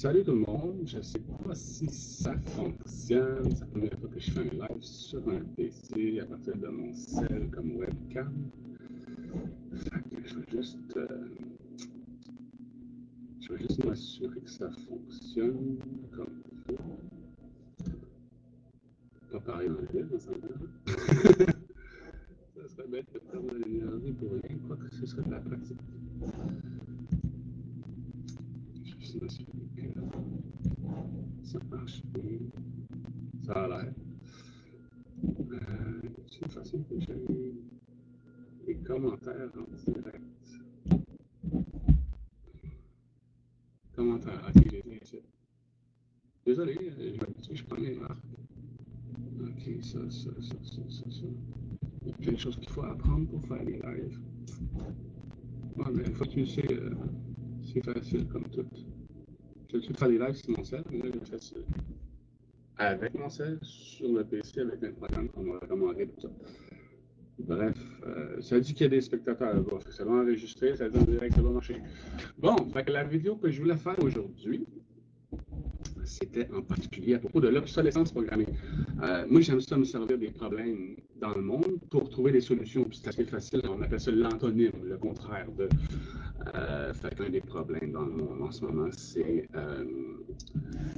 Salut tout le monde, je sais pas si ça fonctionne. C'est la première fois que je fais un live sur un PC à partir de mon cell comme webcam. Fait que je vais juste m'assurer que ça fonctionne comme il faut. Pas parler anglais, ça s'entend. Ça serait bête de perdre de l'énergie pour rien, quoi que ce serait de la pratique. Je vais juste m'assurer que ça marche bien. Ça a l'air. C'est une façon que j'ai des commentaires en direct. Commentaires, ok, j'ai été ici. Désolé, je prends mes marques. Ok, ça. Il y a plein de choses qu'il faut apprendre pour faire des lives. Ouais, mais une fois que tu le sais, c'est facile comme tout. J'ai l'habitude de faire des lives sur mon cell, mais là, j'ai fait ça avec mon cell, sur le PC, avec un programme qu'on m'a recommandé pour ça. Bref, ça dit qu'il y a des spectateurs là-bas. Ça va enregistrer, ça dit en direct, ça va marcher. Bon, fait que la vidéo que je voulais faire aujourd'hui, c'était en particulier à propos de l'obsolescence programmée. Moi, j'aime ça me servir des problèmes dans le monde pour trouver des solutions. Puis c'est assez facile, on appelle ça l'antonyme, le contraire de. Fait qu'un des problèmes dans le monde en ce moment, c'est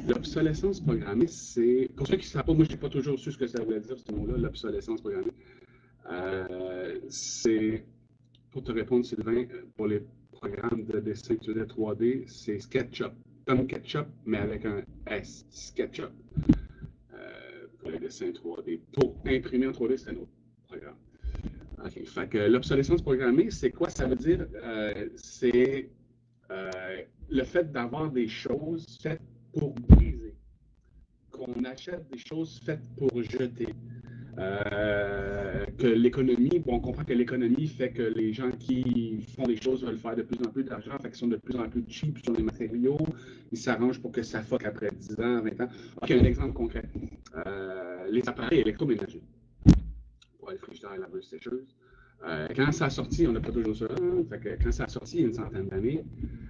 l'obsolescence programmée. C'est pour ceux qui ne savent pas, moi, je n'ai pas toujours su ce que ça voulait dire ce mot-là, l'obsolescence programmée. C'est, pour te répondre, Sylvain, pour les programmes de dessin 3D, c'est SketchUp. Comme Ketchup, mais avec un S. SketchUp. Pour les dessins 3D. Pour imprimer en 3D, c'est un autre programme. OK. Fait que l'obsolescence programmée, c'est quoi? Ça veut dire, c'est le fait d'avoir des choses faites pour briser. Qu'on achète des choses faites pour jeter. Que l'économie, bon, on comprend que l'économie fait que les gens qui font des choses veulent faire de plus en plus d'argent, fait qu'ils sont de plus en plus cheap sur les matériaux, ils s'arrangent pour que ça fuck après 10 ans, 20 ans. Ok, un exemple concret. Les appareils électroménagers. Pour les frigidaires, laveuses, sécheuses. Quand ça a sorti, on n'a pas toujours ça. Fait que quand ça a sorti il y a une centaine d'années,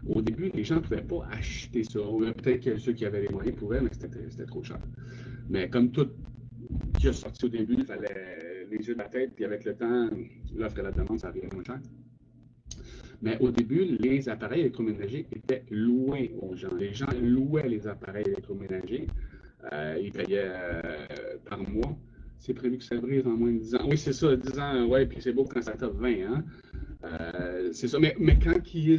au début, les gens ne pouvaient pas acheter ça. Peut-être que ceux qui avaient les moyens pouvaient, mais c'était trop cher. Mais comme tout qui a sorti au début, il fallait les yeux de la tête, puis avec le temps, l'offre et la demande, ça arrivait moins cher. Mais au début, les appareils électroménagers étaient loués aux gens. Les gens louaient les appareils électroménagers. Ils payaient par mois. C'est prévu que ça brise en moins de 10 ans. Oui, c'est ça, 10 ans, ouais, puis c'est beau quand ça top 20, hein. C'est ça. Mais quand ils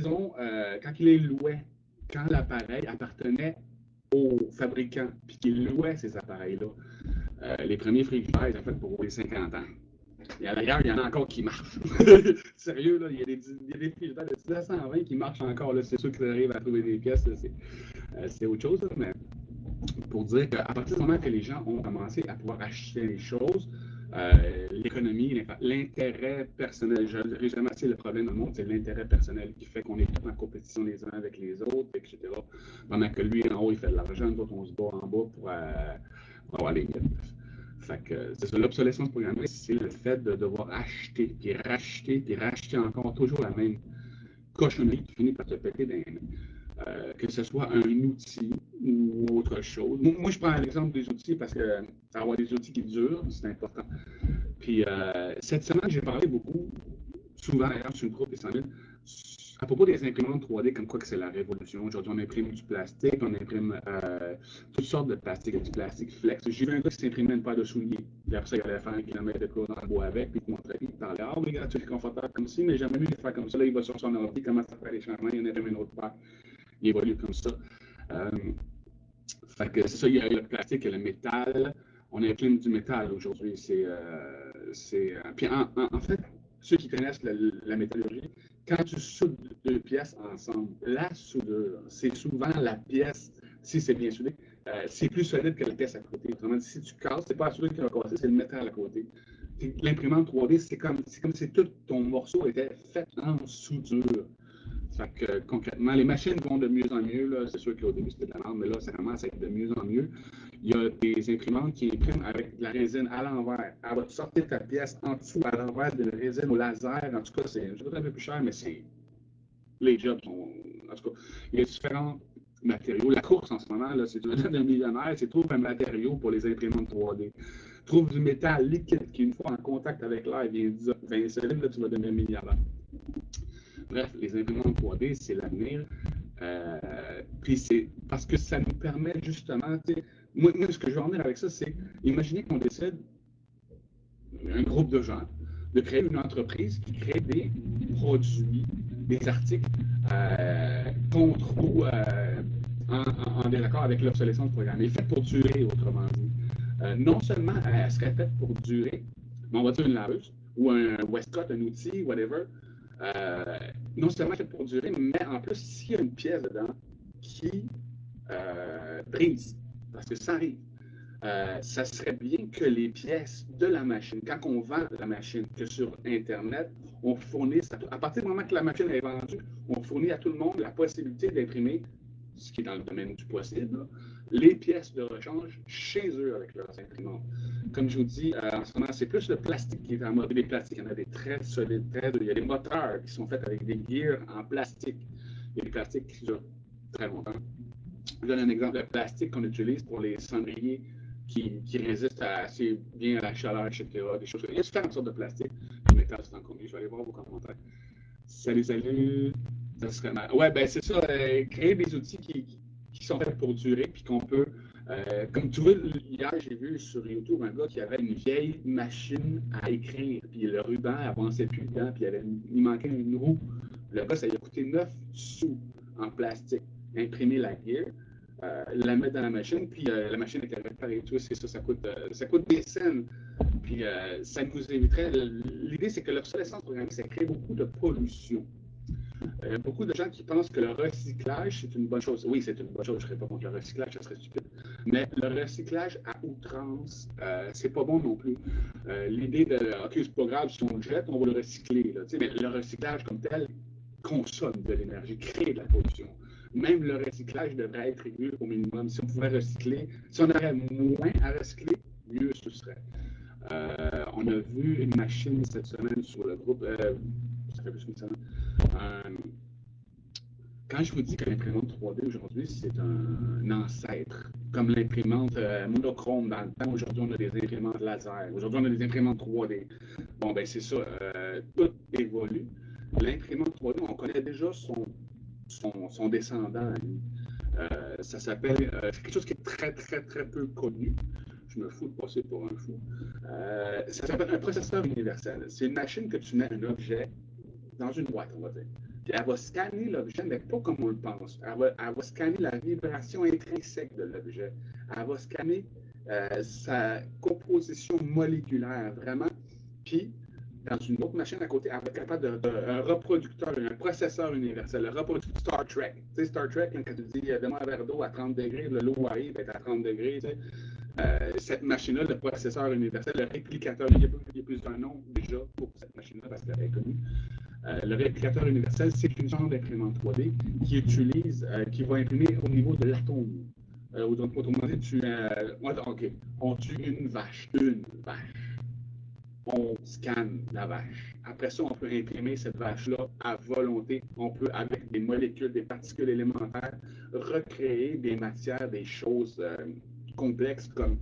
les louaient, quand l'appareil appartenait aux fabricants, puis qu'ils louaient ces appareils-là, les premiers frigidaires, ils ont fait pour rouler 50 ans. Et d'ailleurs, il y en a encore qui marchent. Sérieux, là, il y a des frigidaires de 1920 qui marchent encore. C'est sûr qu'ils arrivent à trouver des pièces. C'est autre chose, là, mais pour dire qu'à partir du moment que les gens ont commencé à pouvoir acheter les choses, l'économie, l'intérêt personnel, je ne dirais jamais assez le problème dans le monde, c'est l'intérêt personnel qui fait qu'on est tout en compétition les uns avec les autres, etc. Pendant que lui, en haut, il fait de l'argent, nous autres, on se bat en bas pour avoir les mieux. Fait que c'est ça, l'obsolescence programmée, c'est le fait de devoir acheter, puis racheter encore toujours la même cochonnerie qui finit par te péter dans les mains. Que ce soit un outil ou autre chose. Moi, je prends l'exemple des outils parce que avoir des outils qui durent, c'est important. Puis cette semaine, j'ai parlé beaucoup, souvent d'ailleurs sur le groupe des 100 000, à propos des imprimantes 3D, comme quoi que c'est la révolution. Aujourd'hui, on imprime du plastique, on imprime toutes sortes de plastique, du plastique flex. J'ai vu un gars qui s'imprimait une paire de souliers. Puis après ça, il allait faire un kilomètre de cours dans le bois avec, puis il te montrait, puis il parlait, ah, mais regarde, tu es confortable comme ci, mais jamais vu les faire comme ça. Là, il va sur son ordi, commence à faire les changements, il en imprime une autre paire. Il évolue comme ça. Fait que c'est ça, il y a le plastique, il y a le métal. On imprime du métal aujourd'hui. Puis en fait, ceux qui connaissent la métallurgie, quand tu soudes deux pièces ensemble, la soudure, c'est souvent la pièce, si c'est bien soudé, c'est plus solide que la pièce à côté. Autrement dit, si tu casses, c'est pas la soudure qui va casser, c'est le métal à côté. L'imprimante 3D, c'est comme si tout ton morceau était fait en soudure. Fait que concrètement, les machines vont de mieux en mieux. C'est sûr qu'au début, c'était de la merde, mais là, ça commence à être de mieux en mieux. Il y a des imprimantes qui impriment avec de la résine à l'envers. Elle va te sortir ta pièce en dessous à l'envers de la résine au laser. En tout cas, c'est un peu plus cher, mais les jobs sont. En tout cas, il y a différentes matériaux. La course en ce moment, là, si tu veux devenir millionnaire, c'est trouve un matériau pour les imprimantes 3D. Trouve du métal liquide qui, une fois en contact avec l'air, vient solide, là, tu vas devenir milliardaire. Bref, les imprimantes 3D, c'est l'avenir. Puis c'est parce que ça nous permet justement, moi, ce que je veux en venir avec ça, c'est imaginer qu'on décide, un groupe de gens, de créer une entreprise qui crée des produits, des articles contre ou en désaccord avec l'obsolescence programmée, faite pour durer, autrement dit. Non seulement elle serait faite pour durer, mais on va dire une laveuse ou un Westcott, un outil, whatever, non seulement faite pour durer, mais en plus, s'il y a une pièce dedans qui brise, parce que ça arrive, ça serait bien que les pièces de la machine, quand on vend la machine, que sur Internet, on fournisse, à partir du moment que la machine est vendue, on fournit à tout le monde la possibilité d'imprimer, ce qui est dans le domaine du possible, là, les pièces de rechange chez eux avec leurs imprimantes. Comme je vous dis, en ce moment, c'est plus le plastique qui est en mode. Les plastiques, il y en a des très solides, très durs. Il y a des moteurs qui sont faits avec des gears en plastique. Il y a des plastiques qui durent très longtemps. Je donne un exemple. Le plastique qu'on utilise pour les cendriers qui résistent assez bien à la chaleur, etc. Des choses. Il y a différentes sortes de plastique. Le métal, c'est encore mieux. Je vais aller voir vos commentaires. Salut, salut. Ça serait mal. Ouais, ben c'est ça. Créer des outils qui sont faits pour durer, puis qu'on peut. Comme tu vois, hier, j'ai vu sur YouTube un gars qui avait une vieille machine à écrire, puis le ruban avançait plus dedans, puis il manquait une roue. Le gars, ça lui a coûté 9 sous en plastique. Imprimer la gear, la mettre dans la machine, puis la machine était réparée et tout, c'est ça, ça coûte des scènes. Puis ça nous éviterait. L'idée, c'est que l'obsolescence programmée, ça crée beaucoup de pollution. Beaucoup de gens qui pensent que le recyclage, c'est une bonne chose. Oui, c'est une bonne chose. Je ne serais pas contre le recyclage, ça serait stupide. Mais le recyclage à outrance, c'est pas bon non plus. L'idée de, OK, c'est pas grave, si on le jette, on va le recycler. Là, mais le recyclage comme tel consomme de l'énergie, crée de la pollution. Même le recyclage devrait être réduit au minimum. Si on pouvait recycler, si on aurait moins à recycler, mieux ce serait. On a vu une machine cette semaine sur le groupe, ça fait plus qu'une semaine. Quand je vous dis que l'imprimante 3D aujourd'hui, c'est un ancêtre, comme l'imprimante monochrome dans le temps, aujourd'hui on a des imprimantes laser, aujourd'hui on a des imprimantes 3D. Bon, ben c'est ça, tout évolue. L'imprimante 3D, on connaît déjà son descendant. Ça s'appelle, c'est quelque chose qui est très, très, très peu connu. Je me fous de passer pour un fou. Ça s'appelle un processeur universel. C'est une machine que tu mets un objet dans une boîte, on va dire. Puis elle va scanner l'objet, mais pas comme on le pense. Elle va scanner la vibration intrinsèque de l'objet. Elle va scanner sa composition moléculaire, vraiment. Puis, dans une autre machine à côté, elle va être capable un reproducteur, un processeur universel, le reproducteur Star Trek. Tu sais, Star Trek, quand tu dis donne-moi un verre d'eau à 30 degrés, l'eau arrive, est à 30 degrés. Tu sais. Cette machine-là, le processeur universel, le réplicateur, il y a plusieurs noms déjà pour cette machine-là parce qu'elle est connue. Le réplicateur universel, c'est une genre d'imprimante 3D qui va imprimer au niveau de l'atome. Autrement dit, on tue une vache. On scanne la vache. Après ça, on peut imprimer cette vache-là à volonté. On peut, avec des molécules, des particules élémentaires, recréer des matières, des choses complexes comme.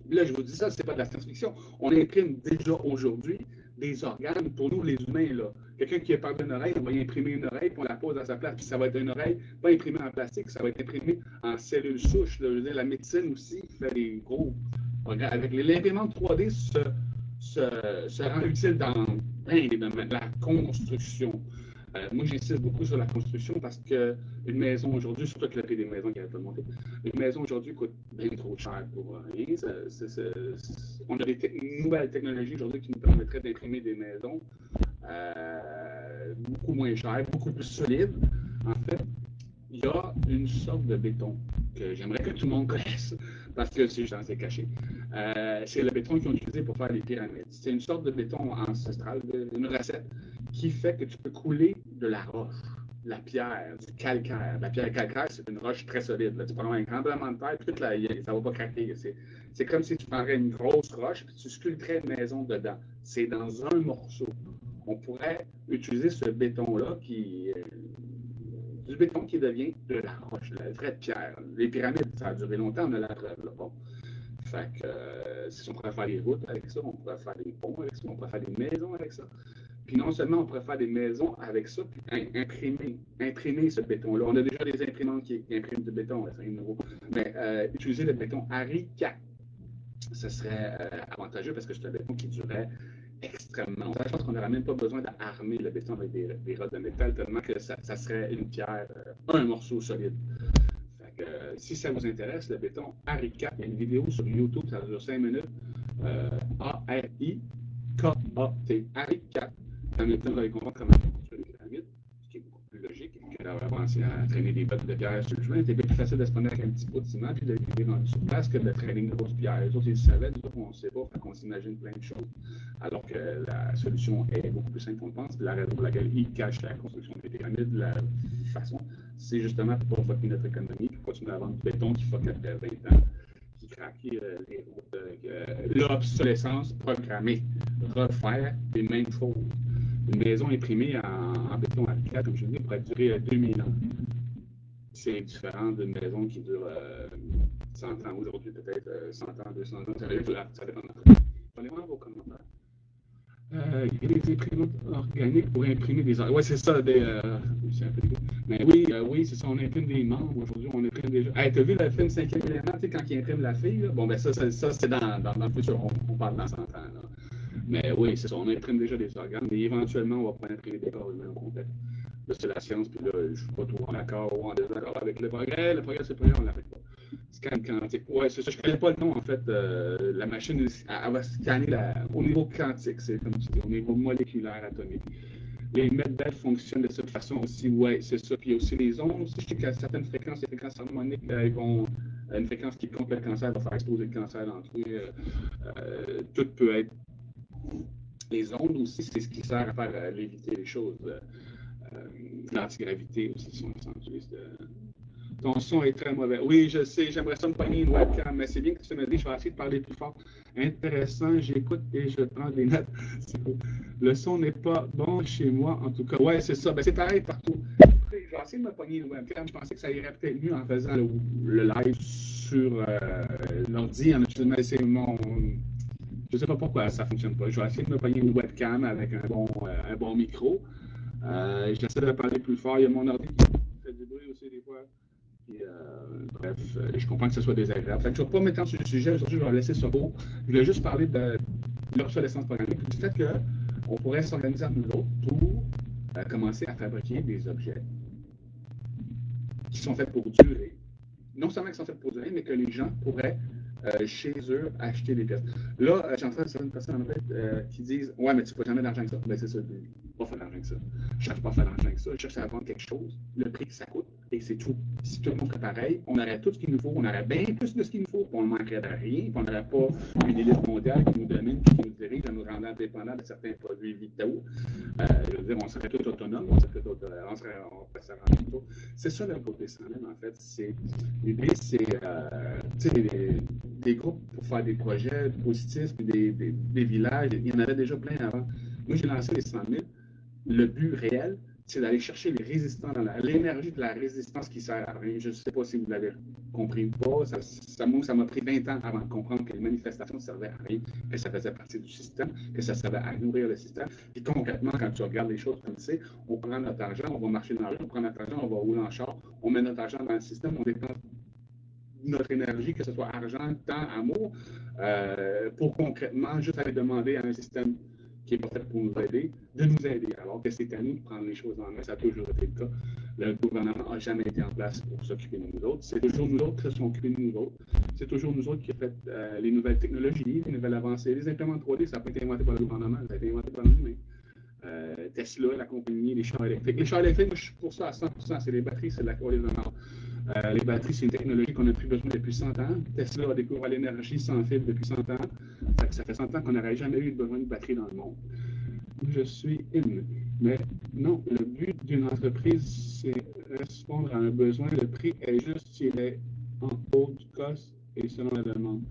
Là, je vous dis ça, c'est pas de la science-fiction. On imprime déjà aujourd'hui des organes pour nous, les humains. Là. Quelqu'un qui est perdu une oreille, on va y imprimer une oreille, puis on la pose à sa place. Puis ça va être une oreille, pas imprimée en plastique, ça va être imprimé en cellules souches. Là. Je veux dire, la médecine aussi fait des gros. Avec l'imprimante 3D se rend utile dans plein des domaines. La construction. Moi, j'insiste beaucoup sur la construction parce qu'une maison aujourd'hui, surtout avec le prix des maisons qui n'arrêtent pas de monter, une maison aujourd'hui coûte bien trop cher pour rien. On a des nouvelles technologies aujourd'hui qui nous permettraient d'imprimer des maisons beaucoup moins chères, beaucoup plus solides. En fait, il y a une sorte de béton que j'aimerais que tout le monde connaisse parce que c'est assez caché. C'est le béton qu'ils ont utilisé pour faire les pyramides. C'est une sorte de béton ancestral, une recette qui fait que tu peux couler de la roche, de la pierre, du calcaire. La pierre calcaire, c'est une roche très solide. Là. Tu prends un tremblement de terre, puis ça ne va pas craquer. C'est comme si tu prendrais une grosse roche et tu sculpterais une maison dedans. C'est dans un morceau. On pourrait utiliser ce béton-là qui béton qui devient de la roche, de la vraie pierre. Les pyramides, ça a duré longtemps, on a la preuve. Là. Bon. Fait que si on pourrait faire des routes avec ça, on pourrait faire des ponts avec ça, on pourrait faire des maisons avec ça. Puis non seulement on pourrait faire des maisons avec ça, puis imprimer ce béton-là. On a déjà des imprimantes qui impriment du béton, c'est nouveau. Mais utiliser le béton Harry 4, ce serait avantageux parce que c'est un béton qui durait extrêmement longtemps. Je pense qu'on n'aurait même pas besoin d'armer le béton avec des rods de métal, tellement que ça serait une pierre, un morceau solide. Fait que, si ça vous intéresse, le béton Harry 4, il y a une vidéo sur YouTube, ça dure 5 minutes. A-R-I-K-A-T, Harry 4. Ça me donne de comprendre comment on construit les pyramides, ce qui est beaucoup plus logique que d'avoir avancé à traîner des bottes de pierre sur le chemin. C'est bien plus facile de se prendre avec un petit bout de ciment puis de vivre sur place que de traîner une grosse pierre. Les autres, ils le savaient, nous autres, on ne sait pas, fait qu'on s'imagine plein de choses. Alors que la solution est beaucoup plus simple qu'on pense. Puis la raison pour laquelle ils cachent la construction des pyramides de la façon, c'est justement pour ne pas fucker notre économie puis continuer à vendre du béton qui fuck après 20 ans. Craquer les routes, l'obsolescence programmée, refaire les mêmes choses. Une maison imprimée en béton A4, comme je dis, pourrait durer 2000 ans. C'est différent d'une maison qui dure 100 ans aujourd'hui, peut-être 100 ans, 200 ans, ça dépend. Allez voir vos commentaires. Il y a des imprimantes organiques pour imprimer des... Oui, c'est ça, c'est un peu dégueu. Mais oui, c'est ça, on imprime des membres aujourd'hui, on imprime déjà... Hey, t'as vu le film 5e élément, tu sais, quand il imprime la fille, là? Bon, ben ça c'est dans le futur, on parle dans 100 ans, là. Mais oui, c'est ça, on imprime déjà des organes, mais éventuellement, on va pas imprimer des corps humains au complet. Là, c'est la science, puis là, je ne suis pas trop en accord ou en désaccord avec le progrès. Le progrès, c'est le progrès, on ne l'arrête pas. Scan quantique. Ouais, c'est ça. Je ne connais pas le nom, en fait. La machine, elle va scanner au niveau quantique, c'est comme tu dis, au niveau moléculaire, atomique. Les medbeds fonctionnent de cette façon aussi. Ouais, c'est ça. Puis il y a aussi les ondes. Je sais qu'à certaines fréquences, les fréquences harmoniques, ils vont. Une fréquence qui est contre le cancer va faire exploser le cancer dans tout. Tout peut être. Les ondes aussi, c'est ce qui sert à faire léviter les choses. L'antigravité aussi, si on utilise ton son est très mauvais. Oui, je sais, j'aimerais ça me pogner une webcam, mais c'est bien que tu me dis, je vais essayer de parler plus fort. Intéressant, j'écoute et je prends des notes. Cool. Le son n'est pas bon chez moi, en tout cas. Ouais, c'est ça. Ben, c'est pareil partout. Je vais essayer de me pogner une webcam. Je pensais que ça irait peut-être mieux en faisant le live sur l'ordi, en utilisant je ne sais pas pourquoi ça ne fonctionne pas. Je vais essayer de me pogner une webcam avec un bon micro. J'essaie de parler plus fort. Il y a mon ordi qui fait du bruit aussi des fois. Et, bref, je comprends que ce soit désagréable. Fait que je ne vais pas m'étendre sur le sujet. Aujourd'hui, je vais laisser ça beau. Je voulais juste parler de l'obsolescence programmée. Du fait qu'on pourrait s'organiser entre nous autres pour commencer à fabriquer des objets qui sont faits pour durer. Non seulement qui sont faits pour durer, mais que les gens pourraient chez eux acheter des pièces. Là, j'entends certaines personnes en tête qui disent ouais, mais tu ne fais jamais d'argent que ça. Ben, c'est ça, pas faire d'argent que ça. Je ne cherche pas à faire d'argent que ça. Je cherche à vendre quelque chose, le prix que ça coûte, et c'est tout. Si tout le monde ferait pareil, on aurait tout ce qu'il nous faut, on aurait bien plus de ce qu'il nous faut, on ne manquerait de rien, puis on n'aurait pas une élite mondiale qui nous domine, qui nous dirige en nous rendant dépendants de certains produits vitaux. Je veux dire, on serait tout autonome, on serait tout. C'est ça le côté sans même, en fait. L'idée, c'est des groupes pour faire des projets positifs, des villages. Il y en avait déjà plein avant. Moi, j'ai lancé les 100 000. Le but réel, c'est d'aller chercher les résistants dans l'énergie de la résistance qui sert à rien. Je ne sais pas si vous l'avez compris ou pas. Ça m'a pris 20 ans avant de comprendre que les manifestations ne servaient à rien, que ça faisait partie du système, que ça servait à nourrir le système. Et concrètement, quand tu regardes les choses comme c'est, on prend notre argent, on va marcher dans la rue, on prend notre argent, on va rouler en char, on met notre argent dans le système, on dépense notre énergie, que ce soit argent, temps, amour, pour concrètement juste aller demander à un système qui n'est pas fait pour nous aider, de nous aider. Alors que c'est à nous de prendre les choses en main, ça a toujours été le cas. Le gouvernement n'a jamais été en place pour s'occuper de nous autres. C'est toujours nous autres qui se sont occupés de nous autres. C'est toujours nous autres qui avons fait les nouvelles technologies, les nouvelles avancées. Les imprimantes 3D, ça n'a pas été inventé par le gouvernement, ça a été inventé par nous-mêmes. Tesla, la compagnie, les chars électriques. Les chars électriques, moi, je suis pour ça à 100%. C'est les batteries, c'est de la coulée de mort. Les batteries, c'est une technologie qu'on n'a plus besoin depuis 100 ans. Tesla a découvert l'énergie sans fil depuis 100 ans. Ça fait 100 ans qu'on n'aurait jamais eu besoin de batterie dans le monde. Je suis in. Mais non, le but d'une entreprise, c'est répondre à un besoin. Le prix est juste s'il est en haut du cost et selon la demande.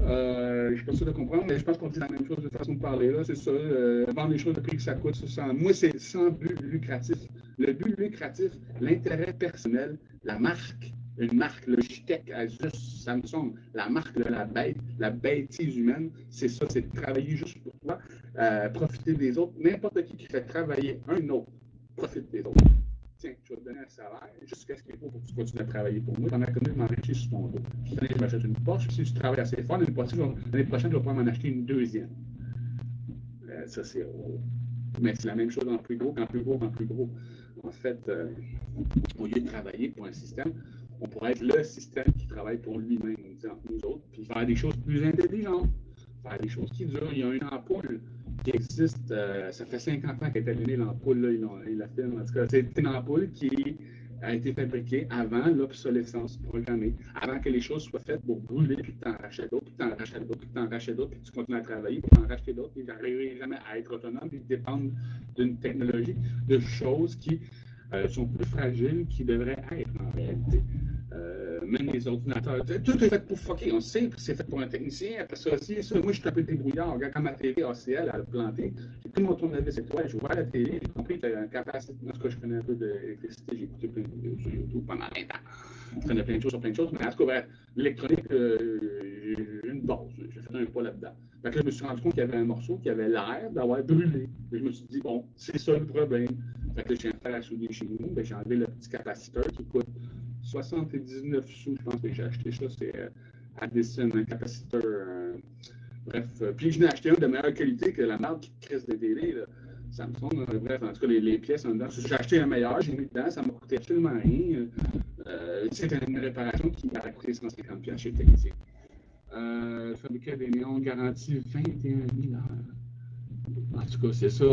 Je suis pas sûr de comprendre, mais je pense qu'on dit la même chose de façon de parler. Là, c'est ça. Vendre les choses de prix que ça coûte. Moi, c'est sans but lucratif. Le but lucratif, l'intérêt personnel, la marque, une marque, le Logitech, Asus, Samsung, la marque de la bêtise humaine, c'est ça, c'est de travailler juste pour toi, profiter des autres. N'importe qui fait travailler un autre, profite des autres. Tiens, je vais te donner un salaire jusqu'à ce qu'il faut pour que tu continues à travailler pour moi. Pendant que je m'en acheter sur ton dos. Cette année, je m'achète une Porsche. Si tu travailles assez fort, l'année prochaine, je vais pouvoir m'en acheter une deuxième. Ça, c'est. Mais c'est la même chose en plus gros, qu'en plus gros, qu'en plus gros. En fait, au lieu de travailler pour un système, on pourrait être le système qui travaille pour lui-même, nous autres, puis faire des choses plus intelligentes, faire des choses qui durent. Il y a une ampoule qui existe, ça fait 50 ans qu'elle est allumée, l'ampoule, là, il la filment. En tout cas, c'est une ampoule qui a été fabriquée avant l'obsolescence programmée, avant que les choses soient faites pour brûler, puis que tu en rachètes d'autres, puis que tu en rachètes d'autres, puis que tu en rachètes d'autres, puis que tu continues à travailler pour en racheter d'autres, puis n'arriverai jamais à être autonome, puis dépendre d'une technologie, de choses qui sont plus fragiles qu'ils devraient être en réalité. Même les ordinateurs, tout est fait pour fucker, on sait, c'est fait pour un technicien. Après ça aussi, ça, moi je suis un peu débrouillard. Regarde, quand ma télé ACL elle a planté, j'ai pris mon tournevis étoile, j'ai ouvert la télé, j'ai compris qu'il y avait une capacité. En tout cas, je connais un peu d'électricité, j'ai écouté plein de vidéos sur YouTube pendant 20 ans. Je connais plein de choses sur plein de choses, mais en tout cas, bref, l'électronique, j'ai une base, j'ai fait un pas là-dedans. Fait que là, je me suis rendu compte qu'il y avait un morceau qui avait l'air d'avoir brûlé. Et je me suis dit, bon, c'est ça le problème. Fait que là, j'ai un fer à souder chez nous, ben, j'ai enlevé le petit capaciteur qui coûte 79 sous, je pense que j'ai acheté ça, c'est Addison, un capaciteur. Bref, puis je n'ai acheté un de meilleure qualité que la marque qui crisse des télé, là. Samsung, bref, en tout cas, les pièces en dedans. J'ai acheté un meilleur, j'ai mis dedans, ça m'a coûté absolument rien. C'est une réparation qui m'a coûté 150$ chez le technicien. Fabriquer des néons garantis 21 000 heures. En tout cas, c'est ça.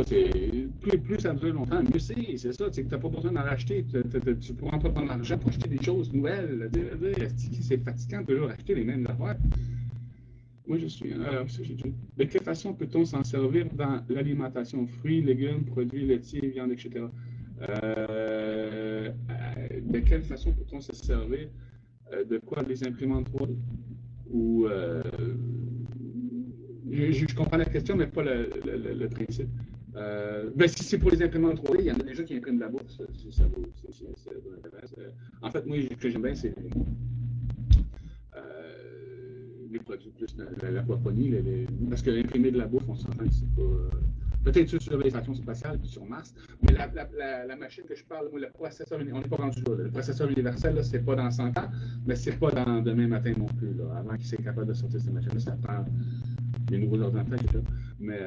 Plus ça dure longtemps, mieux c'est. C'est ça. C'est que tu n'as pas besoin d'en racheter. Tu ne pourras pas prendre l'argent pour acheter des choses nouvelles. C'est fatigant de toujours acheter les mêmes affaires. Moi, je suis. Alors, ça, de quelle façon peut-on s'en servir dans l'alimentation? Fruits, légumes, produits laitiers, viande, etc. De quelle façon peut-on se servir de quoi? Des imprimantes 3D? Ou je comprends la question, mais pas le principe. Ben, si c'est pour les imprimantes 3D, il y en a déjà qui impriment de la bourse. Si ça vous intéresse. En fait, moi, ce que j'aime bien, c'est les produits plus l'aquaponie. Parce que imprimer de la bouffe, on s'entend que c'est pas. Peut-être sur les stations spatiales puis sur Mars, mais la machine que je parle, moi, le processeur, on n'est pas rendu là. Le processeur universel, c'est pas dans 100 ans, mais c'est pas dans demain matin non plus. Là, avant qu'il soit capable de sortir cette machine-là, ça prend les nouveaux ordinateurs, etc. Mais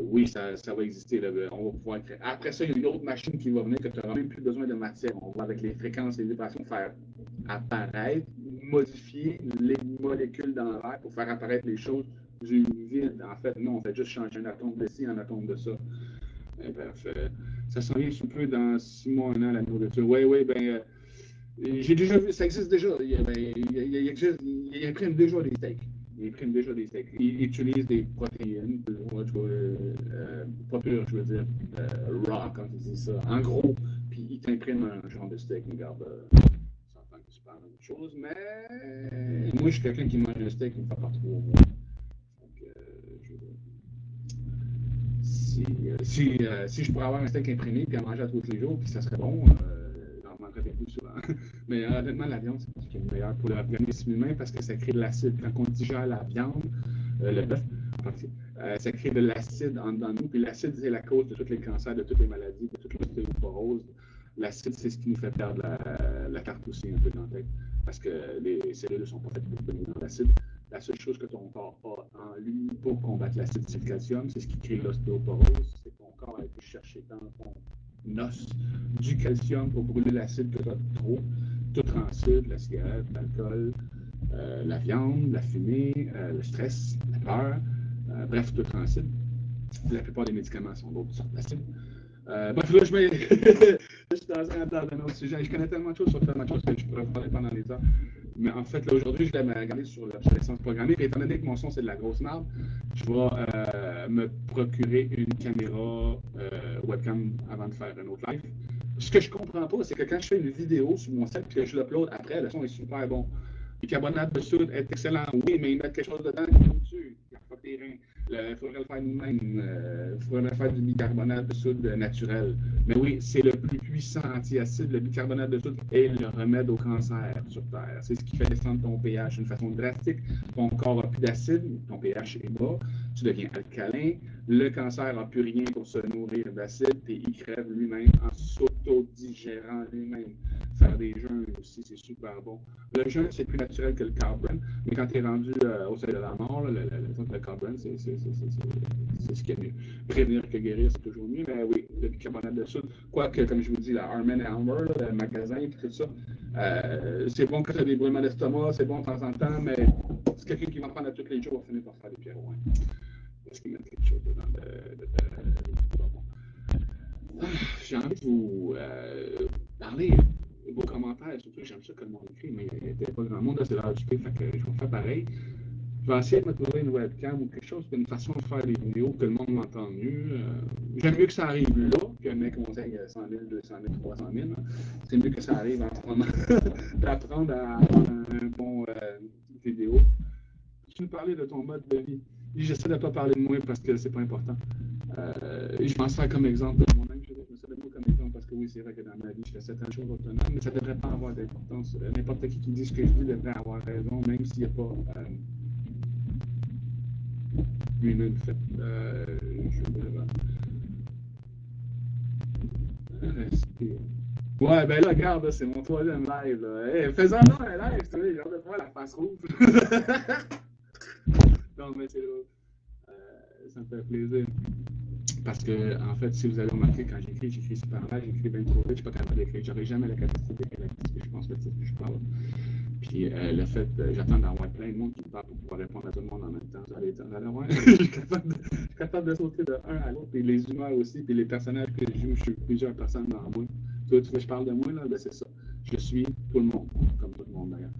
oui, ça va exister. Là. On va pouvoir créer. Après ça, il y a une autre machine qui va venir que tu n'auras même plus besoin de matière. On va, avec les fréquences et les vibrations, faire apparaître, modifier les molécules dans l'air pour faire apparaître les choses du vide. En fait, non, on fait juste changer un atome de ci, un atome de ça. Et bref, ça s'en vient sous peu dans 6 mois, 1 an, la nourriture. Oui, ben, j'ai déjà vu, ça existe déjà. Il imprime déjà des steaks. Il imprime déjà des steaks. Il utilise des protéines, pas pures, je veux dire, raw, comme tu dis ça, en gros. Puis il t'imprime un genre de steak. Regarde, ça entend que c'est pas la même chose, mais moi, je suis quelqu'un qui mange un steak une fois par 3 mois. Donc, si je pourrais avoir un steak imprimé et en manger à tous les jours, puis ça serait bon, j'en mangerais plus souvent. Mais honnêtement, la viande, c'est ce qui est meilleur pour l'organisme humain parce que ça crée de l'acide. Quand on digère la viande, le bœuf, ça crée de l'acide en dedans de nous. Puis l'acide, c'est la cause de tous les cancers, de toutes les maladies, de toute l'ostéoporose. L'acide, c'est ce qui nous fait perdre la carte aussi un peu dans la tête. Parce que les cellules ne sont pas faites pour tenir dans l'acide. La seule chose que ton corps a en lui pour combattre l'acide, c'est le calcium. C'est ce qui crée l'ostéoporose. C'est ton corps a été chercher dans ton os du calcium pour brûler l'acide que tu as trop. Tout transide, la cigarette, l'alcool, la viande, la fumée, le stress, la peur. Bref, tout transide. La plupart des médicaments sont d'autres sortes d'acide. Bref, là, je suis dans un autre sujet. Je connais tellement de choses sur tellement de choses que je pourrais parler pendant les heures. Mais en fait, là, aujourd'hui, je vais me regarder sur l'obsolescence programmée. Et étant donné que mon son, c'est de la grosse merde, je vais me procurer une caméra webcam avant de faire un autre live. Ce que je comprends pas, c'est que quand je fais une vidéo sur mon site et que je l'upload après, le son est super bon. bicarbonate de soude est excellent, oui, mais ils mettent quelque chose dedans qui nous tue. Il faut tes reins. Il faudrait le faire nous-mêmes. Il faudrait faire du bicarbonate de soude naturel. Mais oui, c'est le plus puissant antiacide, le bicarbonate de soude, et le remède au cancer sur Terre. C'est ce qui fait descendre ton pH d'une façon drastique. Ton corps n'a plus d'acide, ton pH est bas, tu deviens alcalin. Le cancer n'a plus rien pour se nourrir d'acide, et il crève lui-même en s'auto-digérant lui-même. Faire des jeûnes aussi, c'est super bon. Le jeûne, c'est plus naturel que le carbone, mais quand tu es rendu au seuil de la mort, le carbone, c'est ce qui est mieux. Prévenir que guérir, c'est toujours mieux, mais oui, le bicarbonate de soude, quoique, comme je vous dis, la Arm & Hammer, le magasin et tout ça, c'est bon quand tu as des brûlements d'estomac, c'est bon de temps en temps, mais c'est quelqu'un qui va prendre à tous les jours va finir par faire des pierres. Est-ce qu'il y a quelque chose dedans j'ai envie de vous parler vos commentaires, surtout j'aime ça que le monde écrit, mais il n'y a pas grand monde, là c'est l'heure du thé, fait que je vais faire pareil. Je vais essayer de me trouver une webcam ou quelque chose, une façon de faire des vidéos que le monde m'entende mieux. J'aime mieux que ça arrive là, qu'un mec conseille 100 000, 200 000, 300 000. C'est mieux que ça arrive en ce moment d'apprendre à avoir un bon vidéo. Tu nous parlais de ton mode de vie. J'essaie de ne pas parler de moi parce que c'est pas important. Je m'en sers comme exemple de moi-même. Je me sers de moi comme exemple parce que oui, c'est vrai que dans ma vie, je fais certaines choses autonomes, mais ça ne devrait pas avoir d'importance. N'importe qui dit ce que je dis devrait avoir raison, même s'il n'y a pas lui-même fait. Respire. Ouais, ben là, regarde, c'est mon troisième live. Là. Hey, faisons-le un live, tu sais, j'ai hâte de voir la face rouge. Non, mais c'est drôle. Ça me fait plaisir. Parce que, en fait, si vous avez remarqué, quand j'écris super mal, j'écris bien trop vite, je suis pas capable d'écrire. J'aurais jamais la capacité d'écrire ce que je pense, le titre que je parle. Puis le fait, j'attends d'avoir plein de monde qui me parle pour pouvoir répondre à tout le monde en même temps. Vous allez voir, je suis capable de sauter de un à l'autre. Et les humeurs aussi, puis les personnages que je joue, je suis plusieurs personnes dans moi. Toi, tu veux que je parle de moi, là? Ben c'est ça. Je suis tout le monde, comme tout le monde d'ailleurs.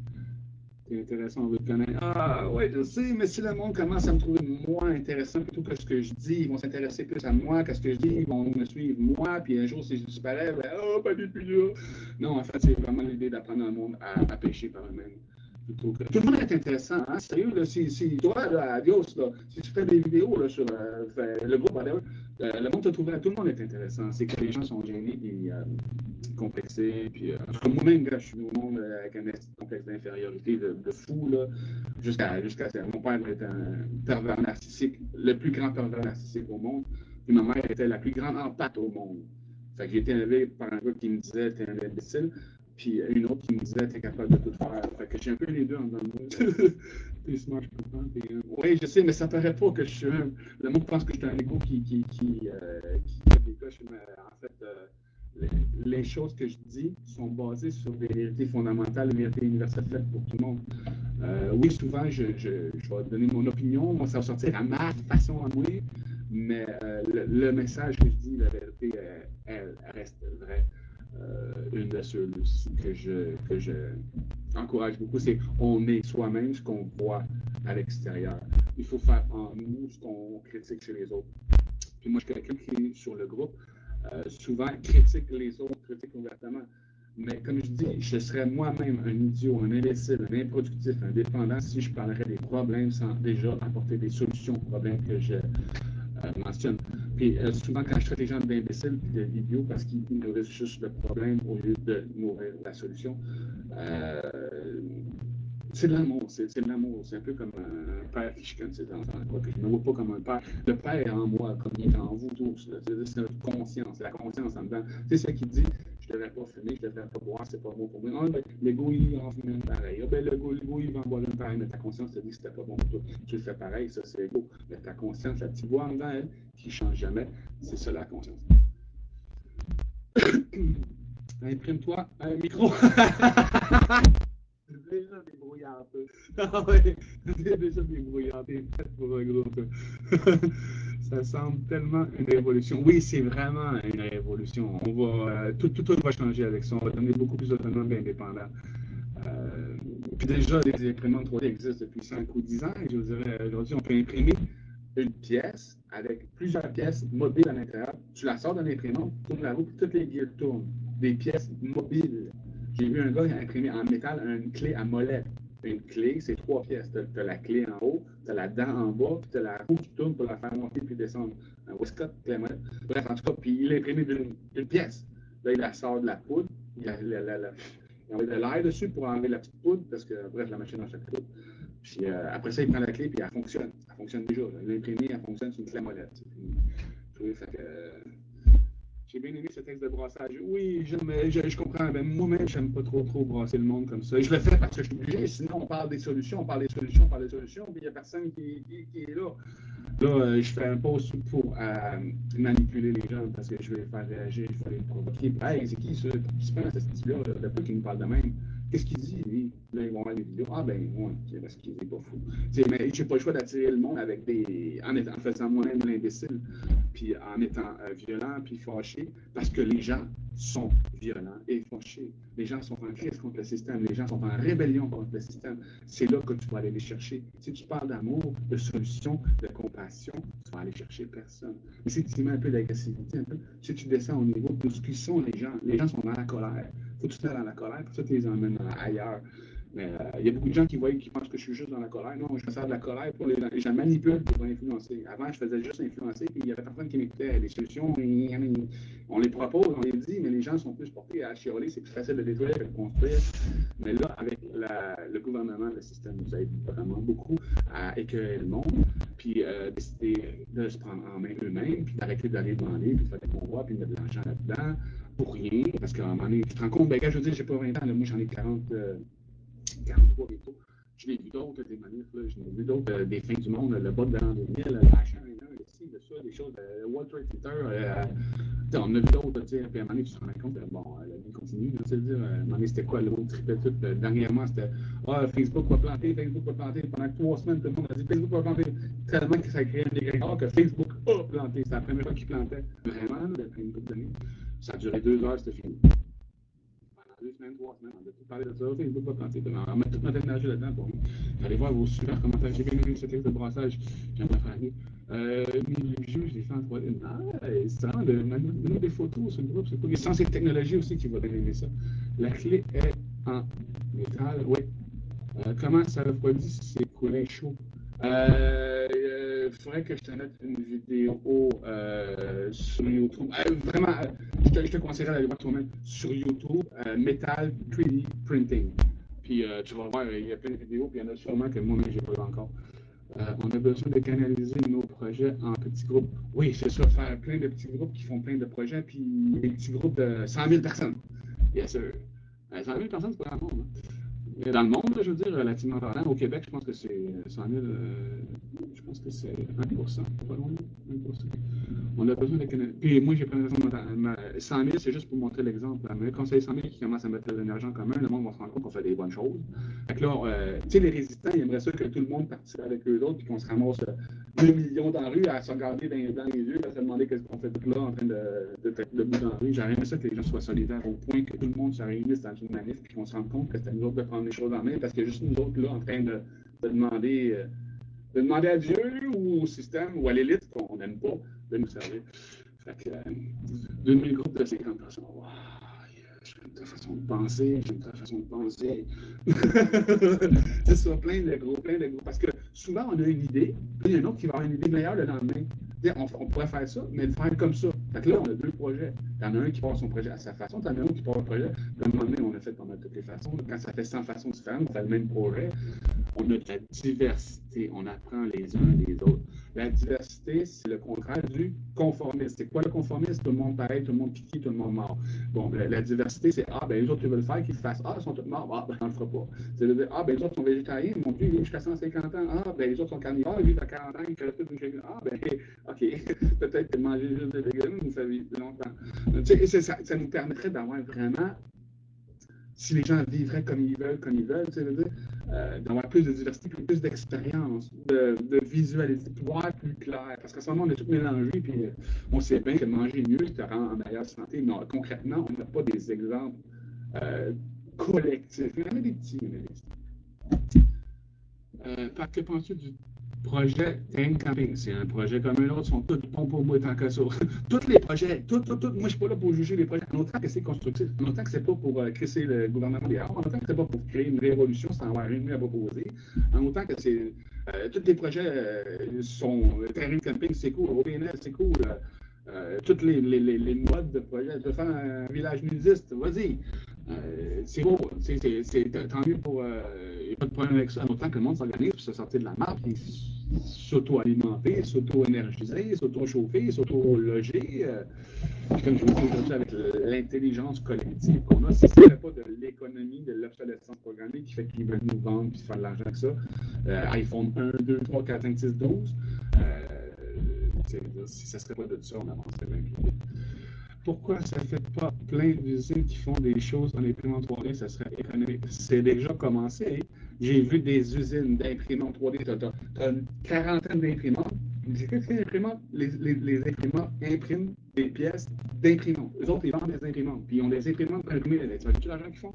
C'est intéressant, on veut te connaître. Ah, ouais, je sais, mais si le monde commence à me trouver moins intéressant plutôt que ce que je dis, ils vont s'intéresser plus à moi qu'à ce que je dis, ils vont me suivre moi, puis un jour, si je disparais, ben, oh, pas du tout là. Non, en fait, c'est vraiment l'idée d'apprendre le monde à pêcher par eux-mêmes. Tout le monde est intéressant, hein? Sérieux, là, si toi, là, adios, là, si tu fais des vidéos là, sur le groupe, le monde te trouverait, tout le monde est intéressant. C'est que les gens sont gênés et complexés. Puis, moi-même, je suis au monde avec un complexe d'infériorité de fou, là, jusqu'à ça. Mon père était un pervers narcissique, le plus grand pervers narcissique au monde. Puis ma mère était la plus grande empathe au monde. Fait que j'ai été élevé par un gars qui me disait t'es un imbécile, puis une autre qui me disait t'es capable de tout faire. Fait que j'ai un peu les deux en dedans de moi. T'es smart, je comprends. Oui, je sais, mais ça paraît pas que je suis un. Le monde pense que je suis un égo qui fait des coches, mais en fait, les choses que je dis sont basées sur des vérités fondamentales, des vérités universelles faites pour tout le monde. Oui, souvent, je vais donner mon opinion, ça va sortir à ma façon à moi, mais le message que je dis, la vérité, elle reste vraie. Une de ceux que je encourage beaucoup, c'est on est soi-même ce qu'on voit à l'extérieur. Il faut faire en nous ce qu'on critique chez les autres. Puis moi, je suis quelqu'un qui est sur le groupe, souvent critique les autres, critique ouvertement. Mais comme je dis, je serais moi-même un idiot, un imbécile, un improductif, un dépendant si je parlerais des problèmes sans déjà apporter des solutions aux problèmes que je mentionne. Puis souvent, quand je traite les gens d'imbéciles et d'idiots parce qu'ils nourrissent juste le problème au lieu de nourrir la solution, c'est de l'amour, c'est de l'amour. C'est un peu comme un père qui chicane ses enfants. Quoi, que je ne me vois pas comme un père. Le père est en moi, comme il est en vous tous. C'est notre conscience, la conscience en dedans. C'est ça qui dit je ne devrais pas fumer, je ne devrais pas boire, c'est pas bon pour moi. Non, ben, l'ego, il en fume une pareil. Ah, ben, l'ego, il va en boire une pareil, mais ta conscience te dit que c'était pas bon pour toi. Tu le fais pareil, ça c'est l'ego. Mais ta conscience, la petite voix en dedans, elle, qui ne change jamais, c'est ça la conscience. Imprime-toi un micro. Déjà débrouillard un peu. Ah ouais, déjà débrouillard, t'es fait pour un gros peu. Ça semble tellement une révolution. Oui, c'est vraiment une révolution. Tout va changer avec ça. On va devenir beaucoup plus autonome et indépendant. Puis déjà, les imprimantes 3D existent depuis 5 ou 10 ans. Je vous dirais, aujourd'hui, on peut imprimer une pièce avec plusieurs pièces mobiles à l'intérieur. Tu la sors de l'imprimante, tu tournes la roue, puis toutes les guilles tournent. Des pièces mobiles. J'ai vu un gars qui a imprimé en métal une clé à molette. une clé, c'est 3 pièces. Tu as la clé en haut, tu as la dent en bas, puis tu as la roue qui tourne pour la faire monter puis descendre. Un Westcott, clé molette. Bref, en tout cas, puis il est imprimé d'une pièce. Là, il la sort de la poudre, il a met de l'air dessus pour enlever la petite poudre, parce que, bref, la machine a chaque poudre. Puis après ça, il prend la clé, puis elle fonctionne. Elle fonctionne déjà. L'imprimé, elle fonctionne sur une clé molette. Fait que, j'ai bien aimé ce texte de brassage. Oui, je comprends. Ben, moi-même, j'aime pas trop brasser le monde comme ça. Et je le fais parce que je suis obligé. Sinon, on parle des solutions, on parle des solutions, on parle des solutions, puis il n'y a personne qui est là. Là, je fais un post pour manipuler les gens parce que je vais les faire réagir, je vais les provoquer. Hey, c'est qui ce participant à ce style-là, le peu qui nous parle de même? Qu'est-ce qu'il dit, lui? Là, ils vont voir les vidéos. Ah, ben, ouais, parce qu'il n'est pas fou. Mais j'ai pas le choix d'attirer le monde avec en faisant moi-même l'imbécile, puis en étant violent, puis fâché, parce que les gens sont violents et fâchés. Les gens sont en crise contre le système. Les gens sont en rébellion contre le système. C'est là que tu vas aller les chercher. Si tu parles d'amour, de solution, de compassion, tu vas aller chercher personne. Mais si tu mets un peu d'agressivité, si tu descends au niveau de ce qu'ils sont les gens sont dans la colère. Il faut que tu sois dans la colère, pour ça tu les emmènes ailleurs. Mais il y a beaucoup de gens qui pensent que je suis juste dans la colère. Non, je me sers de la colère pour les gens. Je la manipule pour influencer. Avant, je faisais juste influencer, puis il y avait personne qui m'écoutait. Les solutions, on les propose, on les dit, mais les gens sont plus portés à chialer. C'est plus facile de détruire que de construire. Mais là, avec le gouvernement, le système nous aide vraiment beaucoup à éclairer le monde, puis décider de se prendre en main eux-mêmes, puis d'arrêter d'aller demander, puis de faire des convois, puis de mettre de l'argent là-dedans, pour rien. Parce qu'à un moment donné, tu te rends compte, ben, quand je veux dire, j'ai pas 20 ans, là, moi j'en ai 43 bientôt. Je l'ai vu d'autres, des manifs, là, je l'ai vu d'autres, des fins du monde, le bas de l'an 2000, l'achat, le ci, le ça, des choses, le World Trade Center, on a vu d'autres, puis à un moment donné, tu te rends compte, bon, la vie continue, c'est-à-dire, à un moment donné, c'était quoi, le monde tripait tout, dernièrement, c'était, Facebook va planter, pendant 3 semaines, tout le monde a dit, Facebook va planter, tellement que ça a créé un égrégore que Facebook a planté, c'est la première fois qu'il plantait, vraiment, depuis une couple d'années, ça a duré 2 heures, c'était fini. 2 semaines, 3 semaines, on a tout parlé de ça. Facebook va planter. On met toute notre énergie là-dedans pour nous. Allez voir vos super commentaires. J'ai bien aimé ce texte de brassage. J'aimerais faire mieux. Les juges, les fans 3D. C'est vraiment de mettre des photos sur le groupe. C'est cool. Les sciences et technologies aussi qui vont bien aimer ça. La clé est en métal. Oui. Comment ça refroidit si c'est coulé chaud? Il faudrait que je te mette une vidéo sur YouTube. Vraiment, je te conseillerais d'aller voir toi-même sur YouTube, Metal 3D Printing. Puis tu vas voir, il y a plein de vidéos, puis il y en a sûrement que moi-même, je n'ai pas vu encore. On a besoin de canaliser nos projets en petits groupes. Oui, c'est ça, faire plein de petits groupes qui font plein de projets, puis des petits groupes de 100 000 personnes. Bien sûr. 100 000 personnes, c'est pas grand monde. Hein. Dans le monde, je veux dire, relativement parlant, au Québec, je pense que c'est 100 000, je pense que c'est 1%, pas loin, 1%. On a besoin de canaliser. Puis moi, j'ai pris l'exemple de 100 000, c'est juste pour montrer l'exemple. Mais quand c'est 100 000 qui commencent à mettre de l'énergie en commun, le monde va se rendre compte qu'on fait des bonnes choses. Fait que là, tu sais, les résistants, ils aimeraient ça que tout le monde participe avec eux autres, puis qu'on se ramasse 2 millions dans la rue à se regarder dans les yeux, à se demander qu'est-ce qu'on fait tout là en train de debout dans la rue. J'aurais aimé ça que les gens soient solidaires au point que tout le monde se réunisse dans une manif, puis qu'on se rende compte que c'est à nous autres de prendre les choses en main, parce que juste nous autres là en train de demander à Dieu ou au système ou à l'élite qu'on n'aime pas de nous servir. Fait que 2000 groupes de 50 personnes. Wow, j'aime ta façon de penser, c'est ça, plein de gros. Parce que souvent, on a une idée, puis il y en a un autre qui va avoir une idée meilleure le lendemain. On pourrait faire ça, mais le faire comme ça. Fait que là, on a 2 projets. Il y en a un qui part son projet à sa façon, il y en a un autre qui part un projet. À un moment donné, on a fait pas mal toutes les façons. Quand ça fait 100 façons différentes, on fait le même projet. On a de la diversité, on apprend les uns les autres. La diversité, c'est le contraire du conformisme. C'est quoi le conformisme? Tout le monde pareil, tout le monde piqué, tout le monde mort. Bon, la diversité, c'est les autres, ils veulent le faire, qu'ils le fassent. Ils sont tous morts. On ne le fera pas. C'est de dire, les autres sont végétariens, mon Dieu, ils vivent jusqu'à 150 ans. Les autres sont carnivores, ils vivent à 40 ans, ils créent toute une chaîne. OK, peut-être que manger juste des légumes, ça vit longtemps. Ça nous permettrait d'avoir vraiment, si les gens vivraient comme ils veulent, ça veut dire d'avoir plus de diversité, plus d'expérience, de visualiser, de voir plus clair. Parce qu'à ce moment, on est tout mélangé, puis on sait bien que manger mieux, ça te rend en meilleure santé. Mais concrètement, on n'a pas des exemples collectifs. Il y en a des petits, Par que penses-tu du Projet Tank Camping, c'est un projet comme un autre, sont tous bons pour moi tant que ça. Tous les projets, moi je suis pas là pour juger les projets, en autant que c'est constructif, en autant que c'est pas pour crisser le gouvernement des arts, en autant que c'est pas pour créer une révolution sans avoir rien de mieux à proposer, en autant que c'est tous les projets sont terrain de camping, c'est cool, OBNL, c'est cool. Toutes les modes de projet, de faire un village nudiste, vas-y. C'est beau, tant mieux pour. Il n'y a pas de problème avec ça. En autant que le monde s'organise pour se sortir de la marque, puis s'auto-alimenter, s'auto-énergiser, s'auto-chauffer, s'auto-loger. Comme je vous dis aujourd'hui, avec l'intelligence collective qu'on a, si ce n'est pas de l'économie, de l'obsolescence programmée qui fait qu'ils veulent nous vendre et faire de l'argent avec ça, iPhone 1, 2, 3, 4, 5, 6, 12, si ça ne serait pas de ça, on avancerait bien plus vite. Pourquoi ça ne fait pas plein d'usines qui font des choses en imprimante 3D, ça serait économique? C'est déjà commencé. J'ai vu des usines d'imprimantes 3D. Tu as une quarantaine d'imprimantes. Qu'est-ce que c'est l'imprimantes? Les imprimantes impriment des pièces d'imprimantes. Eux autres, ils vendent des imprimantes. Puis ils ont des imprimantes pour imprimer. Tu vois l'argent qu'ils font?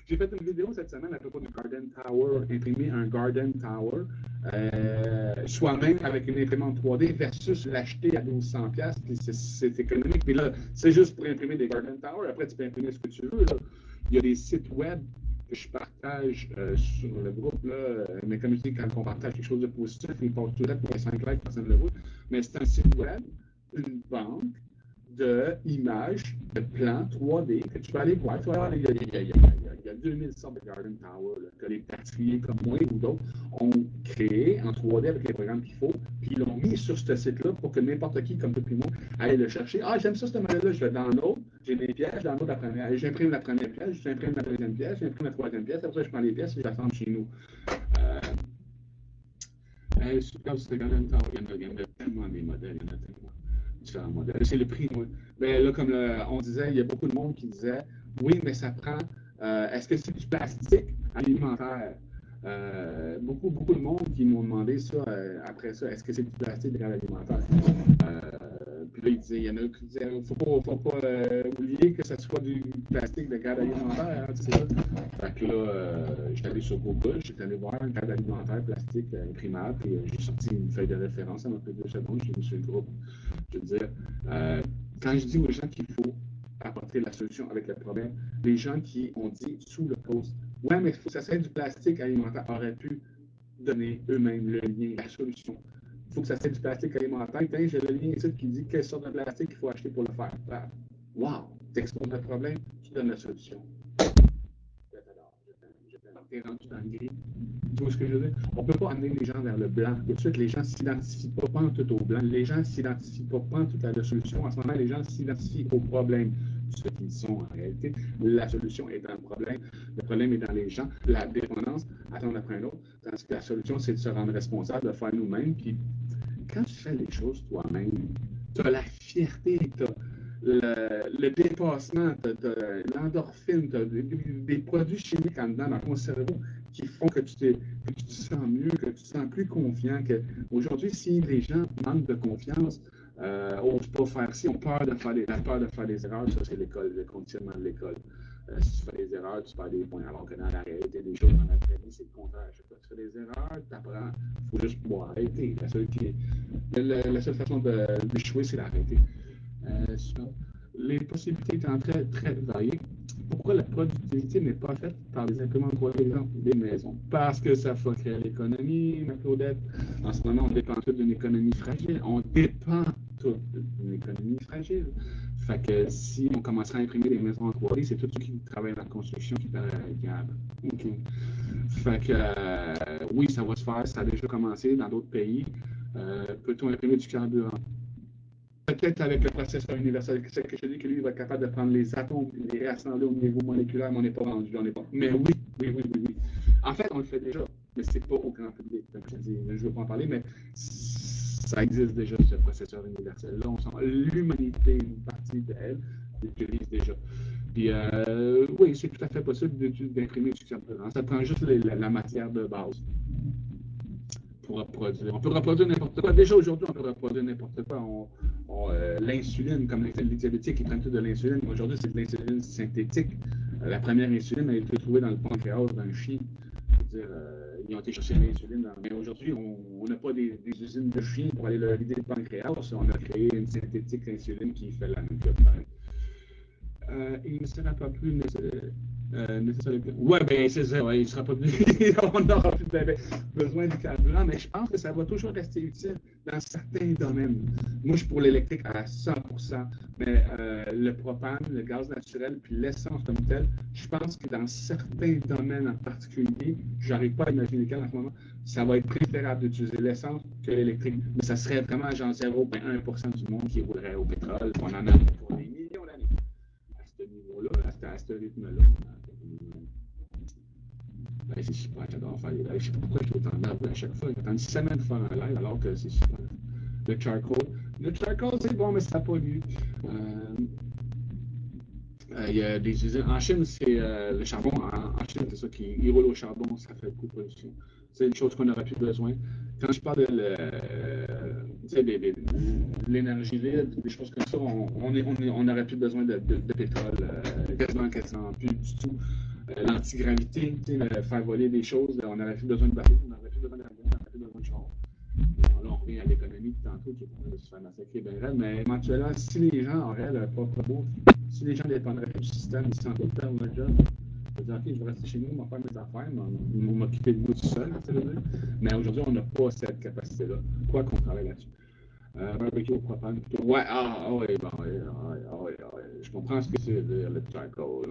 J'ai fait une vidéo cette semaine à propos du Garden Tower, imprimer un Garden Tower soi-même avec une imprimante 3D versus l'acheter à 1200$, puis c'est économique. Mais là, c'est juste pour imprimer des Garden Tower. Après, tu peux imprimer ce que tu veux. Là. Il y a des sites web que je partage sur le groupe, là, mais comme je dis, quand on partage quelque chose de positif, il passe tout là pour les 5 likes, personne ne le voit. Mais c'est un site web, une banque d'images, de plans 3D que tu peux aller voir. Tu vas voir, il y a 2000 sortes de Garden Tower là, que les particuliers comme moi ou d'autres ont créé en 3D avec les programmes qu'il faut, puis ils l'ont mis sur ce site-là pour que n'importe qui, comme toi et moi, aille le chercher. Ah, j'aime ça, ce modèle-là, je vais dans l'autre, j'ai des pièces, dans l'autre la première. J'imprime la première pièce, j'imprime la deuxième pièce, j'imprime la troisième pièce, après je prends les pièces et je les assemble chez nous. Super, c'est Garden Tower, il y en a tellement des modèles, il y en a tellement. Différents modèles. C'est le prix, oui. Mais là, comme on disait, il y a beaucoup de monde qui disait oui, mais ça prend. Est-ce que c'est du plastique alimentaire? Beaucoup de monde qui m'ont demandé ça après ça. Est-ce que c'est du plastique alimentaire? Puis là, il y en a qui disaient il ne faut pas oublier que ce soit du plastique de garde alimentaire. Hein, c'est ça. Fait que là, j'étais allé sur Google, j'étais allé voir un garde alimentaire plastique imprimable, puis j'ai sorti une feuille de référence, ça m'a pris 2 secondes, j'ai mis sur le groupe. Je veux dire, quand je dis aux gens qu'il faut apporter la solution avec le problème, les gens qui ont dit sous le post, ouais, mais il faut que ça soit du plastique alimentaire, auraient pu donner eux-mêmes le lien, la solution. Il faut que ça soit du plastique alimentaire. Tiens, j'ai le lien ici qui dit quelle sorte de plastique il faut acheter pour le faire. Wow! Tu exposes le problème, tu donnes la solution. T'es rendu dans le gris. Tu vois ce que je veux dire? On ne peut pas amener les gens vers le blanc. Tout de suite, les gens ne s'identifient pas en tout au blanc. Les gens ne s'identifient pas en tout à la solution. En ce moment, les gens s'identifient au problème. Ce qu'ils sont en réalité. La solution est dans le problème. Le problème est dans les gens. La dépendance attend après un autre. Tandis que la solution, c'est de se rendre responsable, de faire nous-mêmes. Puis quand tu fais les choses toi-même, tu as la fierté, tu as le dépassement, l'endorphine, des produits chimiques en dedans dans ton cerveau qui font que tu te sens mieux, que tu te sens plus confiant. Aujourd'hui, si les gens manquent de confiance, n'osent pas faire ci, ont peur de faire la peur de faire des erreurs, ça c'est l'école, le conditionnement de l'école. Si tu fais des erreurs, tu perds des points. Alors que dans la réalité des choses, dans la vraie vie, c'est le contraire. Chaque fois que tu fais des erreurs, tu apprends. Il faut juste pouvoir arrêter. La seule façon d'échouer, c'est d'arrêter. Les possibilités étant très, très variées, pourquoi la productivité n'est pas faite par les imprimantes 3D des maisons? Parce que ça fuckerait l'économie, ma Claudette. En ce moment, on dépend tout d'une économie fragile. On dépend tout d'une économie fragile. Fait que si on commencerait à imprimer des maisons en 3D, c'est tous ceux qui travaillent dans la construction qui perdent. Okay. Fait que oui, ça va se faire, ça a déjà commencé dans d'autres pays. Peut-on imprimer du carburant? Peut-être avec le processeur universel, c'est que je dis que lui, il va être capable de prendre les atomes et les réassembler au niveau moléculaire, mais on n'est pas rendu, on n'est pas. Mais oui. En fait, on le fait déjà, mais c'est pas au grand public. Donc, je ne veux pas en parler, mais ça existe déjà, ce processeur universel-là. L'humanité, une partie d'elle, l'utilise déjà. Puis, oui, c'est tout à fait possible d'imprimer du carburant. Ça prend juste la matière de base. Pour reproduire. On peut reproduire n'importe quoi. Déjà aujourd'hui, on peut reproduire n'importe quoi. L'insuline, comme les diabétiques, ils prennent tout de l'insuline. Aujourd'hui, c'est de l'insuline synthétique. La première insuline a été trouvée dans le pancréas d'un chien. ils ont été chercher l'insuline. Mais aujourd'hui, on n'a pas des usines de chiens pour aller leur vider le pancréas. On a créé une synthétique d'insuline qui fait la même chose. Il ne sera pas plus nécessaire. Ouais, ben c'est ça, ouais, il sera pas plus. On n'aura plus besoin du carburant, mais je pense que ça va toujours rester utile dans certains domaines. Moi, je suis pour l'électrique à 100%, mais le propane, le gaz naturel, puis l'essence comme tel, je pense que dans certains domaines en particulier, je n'arrive pas à imaginer lesquels en ce moment, ça va être préférable d'utiliser l'essence que l'électrique. Mais ça serait vraiment genre 0,1% du monde qui roulerait au pétrole. On en a pour des millions d'années. À ce niveau-là, à ce rythme-là. Ben, c'est super, j'adore faire les lives. Je sais pas pourquoi je suis autant nerveux à chaque fois. J'attends une semaine de faire un live alors que c'est super. Le charcoal. Le charcoal, c'est bon, mais ça pollue. Il y a des usines. En Chine, c'est le charbon. En Chine, c'est ça qui roule au charbon, ça fait beaucoup de pollution. C'est une chose qu'on n'aurait plus besoin. Quand je parle de l'énergie vide, des choses comme ça, on n'aurait plus besoin de pétrole, quasiment plus du tout. L'antigravité, faire voler des choses, on n'aurait plus besoin de bateau, on n'aurait plus besoin d'avion, on n'aurait plus besoin de char. Là, on revient à l'économie de tantôt qui est en train de se faire massacrer bien raide, mais éventuellement, si les gens auraient leur propre bouffe, si les gens dépendraient du système, ils s'en doute perdre leur job. Je veux dire, OK, je vais rester chez nous, je vais faire mes affaires, m'occuper de moi tout seul, mais aujourd'hui, on n'a pas cette capacité-là, quoi qu'on travaille là-dessus. Barbecue au propane plutôt. Ouais, oui, bon, ouais, je comprends ce que c'est le charcoal.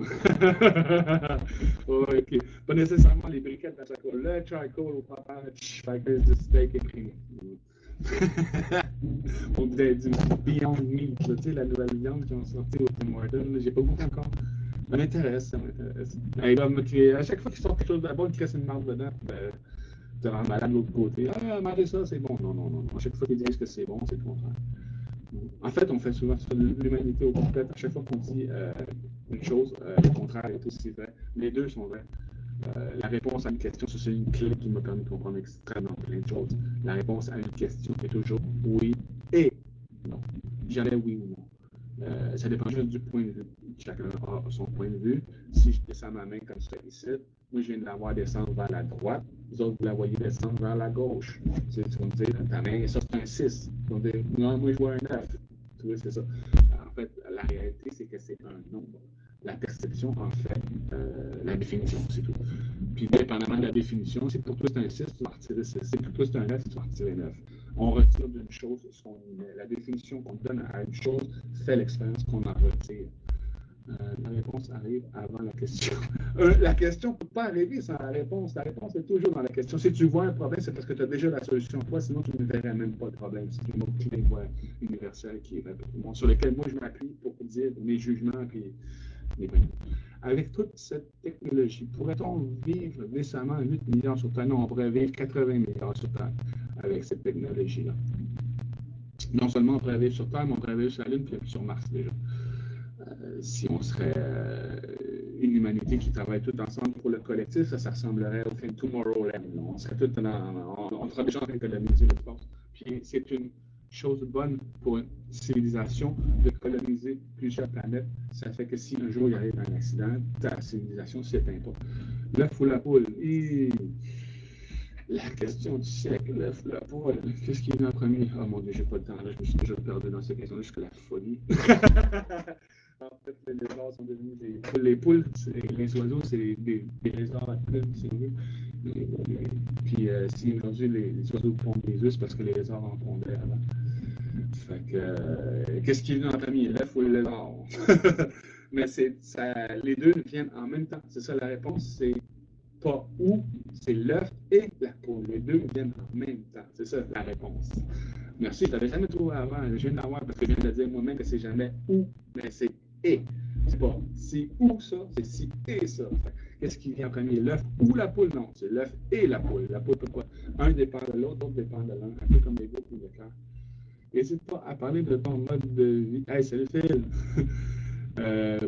Ouais, ok. Pas nécessairement les briquettes de charcoal. Le charcoal au propane, fait que du steak éprimé. On dirait du Beyond Meat, tu sais, la nouvelle viande qui ont sorti au Tim Hortons. J'ai pas goûté encore. Ça m'intéresse. Ils doivent me créer. À chaque fois qu'ils sortent quelque chose de bon, ils crissent une marde dedans. De rendre malade de l'autre côté. Ah, mangez ça, c'est bon. Non. À chaque fois qu'ils disent que c'est bon, c'est le contraire. En fait, on fait souvent ça, l'humanité au complet. À chaque fois qu'on dit une chose, le contraire est aussi vrai. Les deux sont vrais. La réponse à une question, c'est une clé qui m'a permis de comprendre extrêmement plein de choses. La réponse à une question est toujours oui et non. Jamais oui ou non. Ça dépend juste du point de vue. Chacun a son point de vue. Si je descends ma main comme ça ici, moi je viens de la voir descendre vers la droite, vous autres vous la voyez descendre vers la gauche. Tu vas me dire, ta main, ça c'est un 6. Vous allez dire, non, moi je vois un 9. Tu vois, c'est ça. En fait, la réalité, c'est que c'est un nombre. La perception, en fait, la définition, c'est tout. Puis, dépendamment de la définition, si pour toi c'est un 6, tu vas retirer 6. Si pour toi c'est un 9, tu vas retirer 9. On retire d'une chose ce qu'on y met. La définition qu'on donne à une chose fait l'expérience qu'on en retire. La réponse arrive avant la question. La question ne peut pas arriver sans la réponse. La réponse est toujours dans la question. Si tu vois un problème, c'est parce que tu as déjà la solution. Toi, sinon, tu ne verrais même pas le problème. C'est une autre clé universelle qui est sur laquelle moi je m'appuie pour dire mes jugements et mes points de vue. Avec toute cette technologie, pourrait-on vivre décemment 8 milliards sur Terre? Non, on pourrait vivre 80 milliards sur Terre avec cette technologie-là. Non seulement on pourrait vivre sur Terre, mais on pourrait vivre sur la Lune et sur Mars déjà. Si on serait une humanité qui travaille tout ensemble pour le collectif, ça ressemblerait au film Tomorrowland. On serait tout on serait déjà en train de coloniser l'espace. Puis c'est une chose bonne pour une civilisation de coloniser plusieurs planètes. Ça fait que si un jour il arrive un accident, ta civilisation ne s'éteint pas. L'œuf ou la poule? La question du siècle, l'œuf ou la poule? Qu'est-ce qui est venu en premier? Oh mon Dieu, j'ai pas le temps. Là, je me suis déjà perdu dans cette question-là jusqu'à la folie. En fait, les lézards sont devenus des poules. Les poules, les oiseaux, c'est des lézards à plumes, si on veut. Puis, si aujourd'hui les oiseaux pondent des œufs, c'est parce que les lézards en pondaient avant. Fait que, qu'est-ce qui est venu en premier, l'œuf ou le lézard? Mais les deux viennent en même temps. C'est ça la réponse, c'est pas où, c'est l'œuf et la poule. Les deux viennent en même temps. C'est ça la réponse. Merci, je ne l'avais jamais trouvé avant. Je viens d'avoir parce que je viens de dire moi-même que c'est jamais où, mais c'est et. C'est pas si ou ça, c'est si et ça. Qu'est-ce qui vient en premier, l'œuf ou la poule? Non, c'est l'œuf et la poule. La poule peut pas. Un dépend de l'autre, l'autre dépend de l'un. Un peu comme les groupes ou le cœur. N'hésite pas à parler de ton mode de vie. Hey, salut Phil!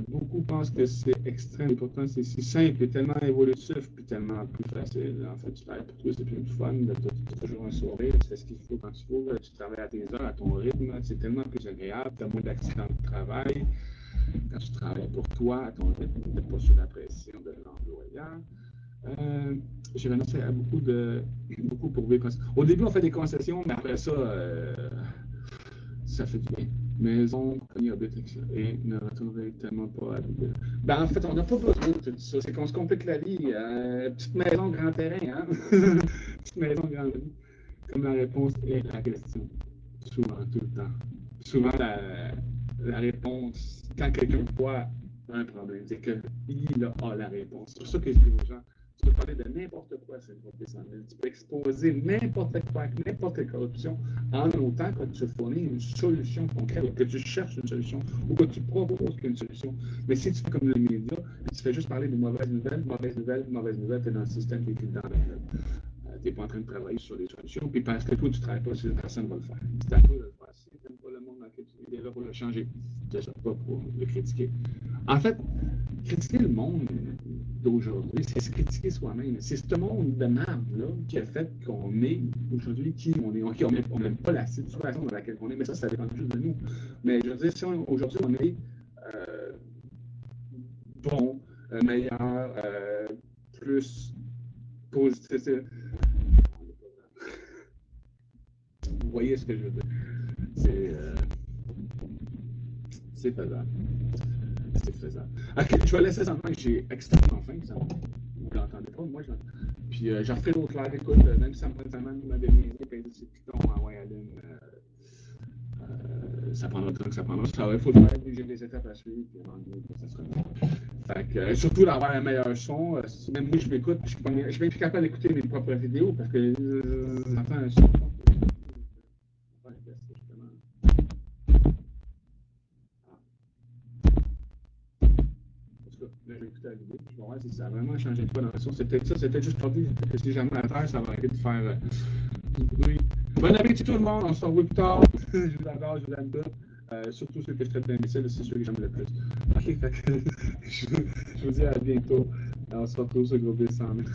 Beaucoup pensent que c'est extrême et pourtant c'est si simple et tellement évolutif puis tellement plus facile. En fait, tu travailles pour toi, c'est plus fun, tu as toujours un sourire, tu fais ce qu'il faut quand tu faut, tu travailles à tes heures, à ton rythme, c'est tellement plus agréable, tu as moins d'accidents de travail quand tu travailles pour toi, à ton rythme, tu n'es pas sous la pression de l'employeur. j'ai renoncé à beaucoup pour vivre. Au début, on fait des concessions, mais après ça, ça fait du bien. Maison, compagnie habite et ne retournerai tellement pas à l'île. Ben, en fait, on n'a pas besoin de tout ça. C'est qu'on se complique la vie. Petite maison, grand terrain, hein? Petite maison, grand terrain. Comme la réponse est la question. Souvent, tout le temps. Souvent, la réponse, quand quelqu'un voit un problème, c'est qu'il a la réponse. C'est pour ça que je dis aux gens, tu peux parler de n'importe quoi sur le groupe des 100 000. Tu peux exposer n'importe quoi, n'importe quelle corruption, en autant que tu fournis une solution concrète, que tu cherches une solution ou que tu proposes une solution. Mais si tu fais comme les médias, tu fais juste parler de mauvaises nouvelles, mauvaises nouvelles, mauvaises nouvelles, tu es dans le système qui est dans la nouvelle. Tu n'es pas en train de travailler sur des solutions, puis parce que toi, tu ne travailles pas, personne ne va le faire. C'est à toi de le faire. Si tu n'aimes pas le monde dans lequel tu es là pour le changer, c'est ça, pas pour le critiquer. En fait, critiquer le monde d'aujourd'hui, c'est se critiquer soi-même. C'est ce monde de merde-là qui a fait qu'on est aujourd'hui qui on est. On n'aime pas la situation dans laquelle on est, mais ça dépend juste de nous. Mais je veux dire, si aujourd'hui on est bon, meilleur, plus positif, vous voyez ce que je veux dire? C'est faisable. C'est faisable. Ok, je vais laisser ça en que j'ai extrêmement faim. Vous ne l'entendez pas, moi je l'entends. Puis j'en ferai d'autres lives. Écoute, même si ça me prend une semaine, vous m'avez mis et c'est Python à Wayalin. Ça prendra le temps que ça prendra. Il faut le faire, j'ai des étapes à suivre, puis ça sera bien. Fait que, surtout d'avoir un meilleur son. Même moi, je m'écoute, je suis même plus capable d'écouter mes propres vidéos parce que j'entends un son. Là, j'ai écouté la vidéo. Je vais voir si ça a vraiment changé de quoi dans le son. C'était ça, c'était juste pour dire que si jamais la terre, ça va arrêter de faire du bruit. Bon appétit tout le monde, on se revoit plus tard. Je vous adore, je vous aime tous. Surtout ceux que je traite d'imbéciles, c'est ceux que j'aime le plus. Ok, fait que je vous dis à bientôt. On se retrouve sur le groupe des 100 000.